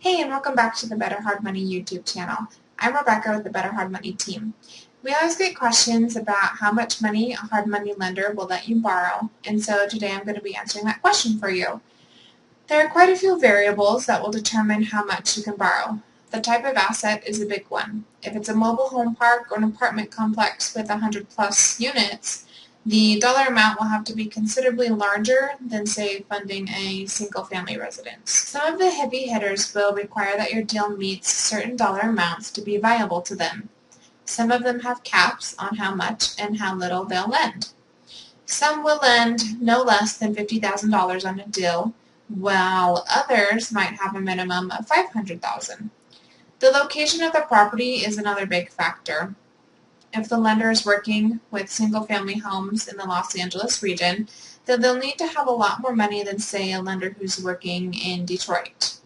Hey, and welcome back to the Better Hard Money YouTube channel. I'm Rebecca with the Better Hard Money team. We always get questions about how much money a hard money lender will let you borrow, and so today I'm going to be answering that question for you. There are quite a few variables that will determine how much you can borrow. The type of asset is a big one. If it's a mobile home park or an apartment complex with 100 plus units, the dollar amount will have to be considerably larger than, say, funding a single-family residence. Some of the heavy hitters will require that your deal meets certain dollar amounts to be viable to them. Some of them have caps on how much and how little they'll lend. Some will lend no less than $50,000 on a deal, while others might have a minimum of $500,000. The location of the property is another big factor. If the lender is working with single-family homes in the Los Angeles region, then they'll need to have a lot more money than, say, a lender who's working in Detroit.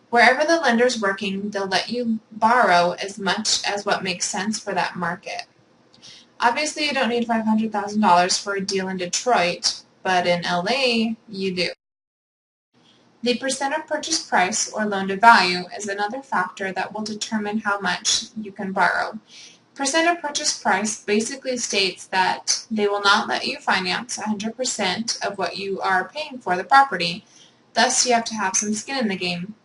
Wherever the lender's working, they'll let you borrow as much as what makes sense for that market. Obviously, you don't need $500,000 for a deal in Detroit, but in LA, you do. The percent of purchase price, or loan-to-value, is another factor that will determine how much you can borrow. Percent of purchase price basically states that they will not let you finance 100% of what you are paying for the property. Thus, you have to have some skin in the game.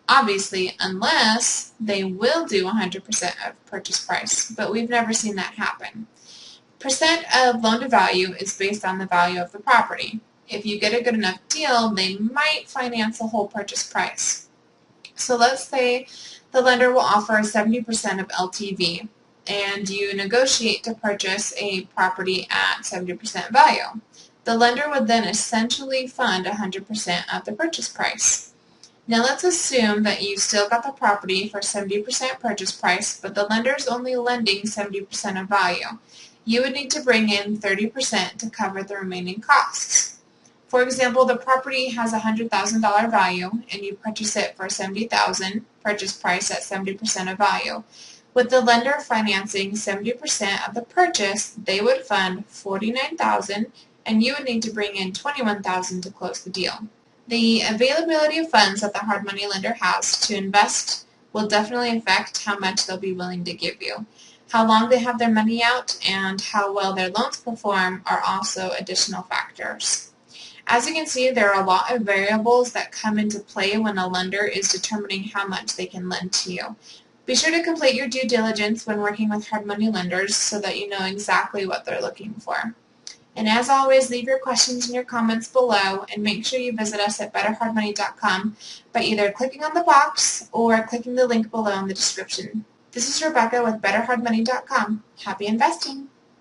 Obviously, unless they will do 100% of purchase price, but we've never seen that happen. Percent of loan-to-value is based on the value of the property. If you get a good enough deal, they might finance the whole purchase price. So let's say the lender will offer 70% of LTV, and you negotiate to purchase a property at 70% value. The lender would then essentially fund 100% of the purchase price. Now let's assume that you still got the property for 70% purchase price, but the lender is only lending 70% of value. You would need to bring in 30% to cover the remaining costs. For example, the property has a $100,000 value and you purchase it for $70,000 purchase price at 70% of value. With the lender financing 70% of the purchase, they would fund $49,000 and you would need to bring in $21,000 to close the deal. The availability of funds that the hard money lender has to invest will definitely affect how much they'll be willing to give you. How long they have their money out and how well their loans perform are also additional factors. As you can see, there are a lot of variables that come into play when a lender is determining how much they can lend to you. Be sure to complete your due diligence when working with hard money lenders so that you know exactly what they're looking for. And as always, leave your questions in your comments below and make sure you visit us at betterhardmoney.com by either clicking on the box or clicking the link below in the description. This is Rebecca with betterhardmoney.com. Happy investing!